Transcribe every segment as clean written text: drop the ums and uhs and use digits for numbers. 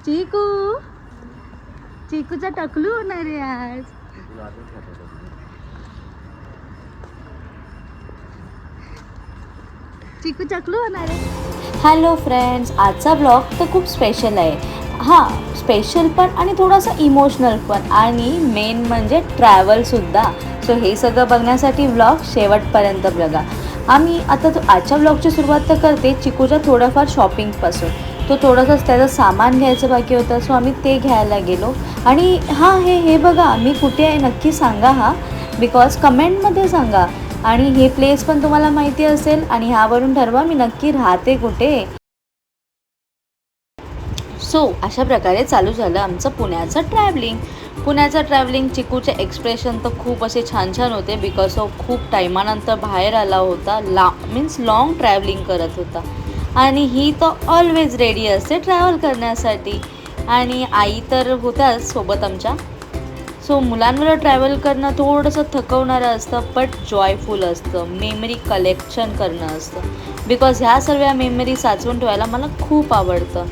चिकू चिकूचा टकलू होणार आहे आज. चिकू चकलू होणार आहे. हॅलो फ्रेंड्स, आजचा ब्लॉग तर खूप स्पेशल आहे. हां, स्पेशल पण आणि थोडासा इमोशनल पण आणि मेन म्हणजे ट्रॅव्हलसुद्धा. सो हे सगळं बघण्यासाठी ब्लॉग शेवटपर्यंत बघा. आम्ही आता आजच्या ब्लॉगची सुरुवात तर करते चिकूच्या थोडंफार शॉपिंगपासून. तो थोडंसं त्याचं सामान घ्यायचं बाकी होतं, सो आम्ही ते घ्यायला गेलो. आणि हां, हे बघा मी कुठे आहे नक्की सांगा हां, बिकॉज कमेंटमध्ये सांगा. आणि हे प्लेस पण तुम्हाला माहिती असेल आणि ह्यावरून ठरवा मी नक्की राहते कुठे. सो अशा प्रकारे चालू झालं आमचं पुण्याचं ट्रॅव्हलिंग. चिकूचे एक्सप्रेशन तर खूप असे छान छान होते, बिकॉज ऑफ खूप टायमानंतर बाहेर आला होता. लाँग ट्रॅव्हलिंग करत होता. आणि ही तर ऑलवेज रेडी असते ट्रॅव्हल करण्यासाठी. आणि आई तर होताच सोबत आमच्या. सो मुलांवर ट्रॅव्हल करणं थोडंसं थकवणारं असतं, बट जॉयफुल असतं. मेमरी कलेक्शन करणं असतं, बिकॉज ह्या सर्व मेमरी साचवून ठेवायला मला खूप आवडतं.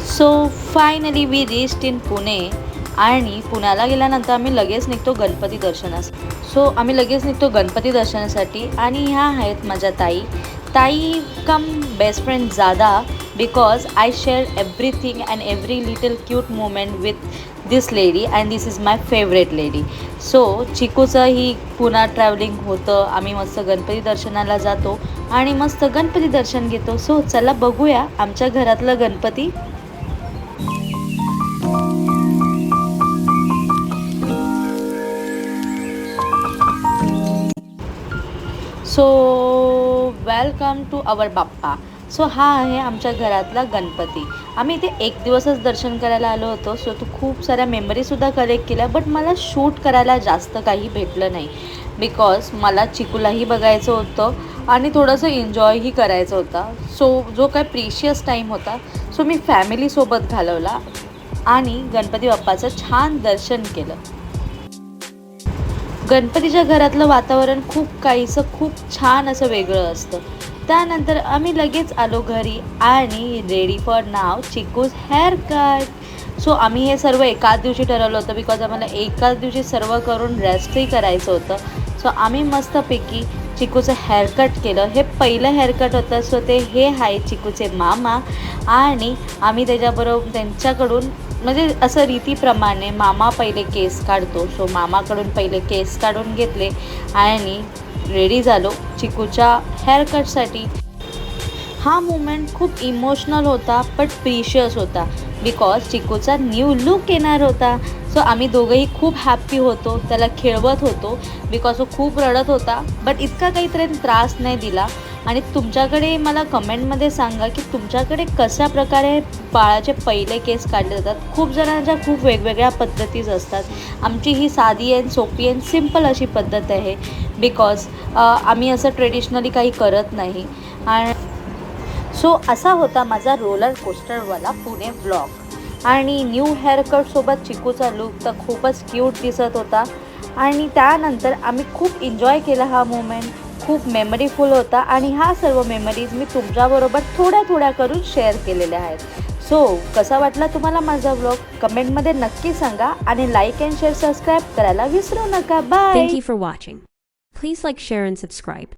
So finally we reached in Pune. आणि पुण्याला गेल्यानंतर आम्ही लगेच निघतो गणपती दर्शनासाठी. आणि ह्या आहेत माझ्या ताई कम बेस्ट फ्रेंड जादा, because I share everything and every little cute moment with this lady and this is my favourite lady. So चिकूचं ही पुणा ट्रॅव्हलिंग होतं. आम्ही मस्त गणपती दर्शनाला जातो आणि मस्त गणपती दर्शन घेतो. सो चला बघूया आमच्या घरातलं Ganpati. So welcome to our Bappa. So हा आहे आमच्या घरातला गणपती. आम्ही इथे एक दिवसच दर्शन करायला आलो होतो. सो तो खूप साऱ्या मेमरीसुद्धा कलेक्ट केल्या, बट मला शूट करायला जास्त काही भेटलं नाही, बिकॉज मला चिकूलाही बघायचं होतं आणि थोडंसं एन्जॉयही करायचं होता. सो जो काय प्रिशियस टाईम होता सो मी फॅमिलीसोबत घालवला आणि गणपती बाप्पाचं छान दर्शन केलं. गणपतीच्या घरातलं वातावरण खूप छान असं वेगळं असतं. त्यानंतर आम्ही लगेच आलो घरी आणि ready for now Chiku's haircut. So आम्ही हे सर्व एकाच दिवशी ठरवलं होतं, बिकॉज आम्हाला एकाच दिवशी सर्व करून रेस्टही करायचं होतं. सो आम्ही मस्तपैकी चिकूचं हेअरकट केलं. हे पहिलं हेअरकट होतं. सो हे आहे चिकूचे मामा आणि आम्ही त्याच्याबरोबर त्यांच्याकडून म्हणजे असं रीतीप्रमाणे मामा पहिले केस काढतो. सो मामाकडून पहिले केस काढून घेतले आणि रेडी झालो चिकूच्या हेअरकटसाठी. हा मोमेंट खूप इमोशनल होता बट प्रिशियस होता, बिकॉज चिकूचा न्यू लुक येणार होता. सो आम्ही दोघंही खूप हॅप्पी होतो. त्याला खेळवत होतो, बिकॉज तो खूप रडत होता, बट इतका काहीतरी त्रास नाही दिला. आणि तुमच्याकडे मला कमेंटमध्ये सांगा की तुमच्याकडे कशा प्रकारे बाळाचे पहिले केस काढले जातात. खूप जणांच्या खूप वेगवेगळ्या पद्धतीच असतात. आमची ही साधी आणि सोपी आणि सिम्पल अशी पद्धत आहे, बिकॉज आम्ही असं ट्रेडिशनली काही करत नाही. आणि सो असा होता माझा रोलर कोस्टरवाला पुणे व्लॉग. आणि न्यू हेअरकटसोबत चिकूचा लुक तर खूपच क्यूट दिसत होता. आणि त्यानंतर आम्ही खूप एन्जॉय केला. हा मोमेंट खूप मेमरीफुल होता आणि ह्या सर्व मेमरीज मी तुमच्याबरोबर थोड्या करून शेअर केलेल्या आहेत. सो कसा वाटला तुम्हाला माझा व्लॉग कमेंटमध्ये नक्की सांगा आणि लाईक अँड शेअर सबस्क्राईब करायला विसरू नका. Bye. Thank you for watching. Please like, share and subscribe.